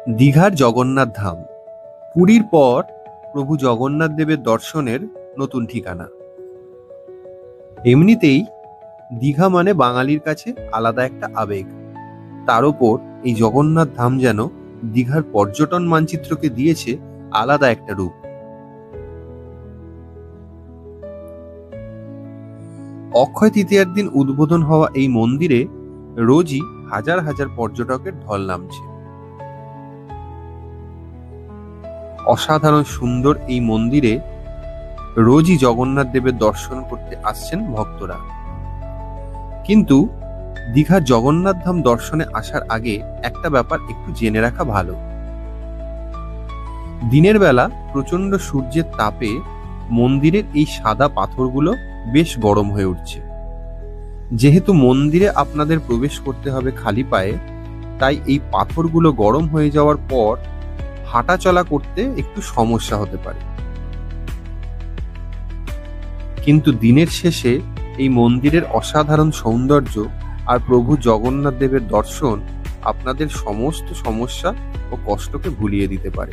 দীঘার জগন্নাথ ধাম পুরীর পর প্রভু জগন্নাথ দেবের দর্শনের নতুন ঠিকানা। এমনিতেই দীঘা মানে বাঙালির কাছে আলাদা একটা আবেগ। তার ওপর এই জগন্নাথ ধাম যেন দীঘার পর্যটন মানচিত্রকে দিয়েছে আলাদা একটা রূপ। অক্ষয় তৃতীয়ার দিন উদ্বোধন হওয়া এই মন্দিরে রোজই হাজার হাজার পর্যটকের ঢল নামছে। অসাধারণ সুন্দর এই মন্দিরে রোজই জগন্নাথ দেবের দর্শন করতে আসছেন ভক্তরা। কিন্তু দীঘার জগন্নাথ ধাম দর্শনে আসার আগে একটা ব্যাপার একটু জেনে রাখা ভালো। দিনের বেলা প্রচন্ড সূর্যের তাপে মন্দিরের এই সাদা পাথরগুলো বেশ গরম হয়ে উঠছে। যেহেতু মন্দিরে আপনাদের প্রবেশ করতে হবে খালি পায়ে, তাই এই পাথরগুলো গরম হয়ে যাওয়ার পর হাঁটা চলা করতে একটু সমস্যা হতে পারে। কিন্তু দিনের শেষে এই মন্দিরের অসাধারণ সৌন্দর্য আর প্রভু জগন্নাথ দেবের দর্শন আপনাদের সমস্ত সমস্যা ও কষ্টকে ভুলিয়ে দিতে পারে।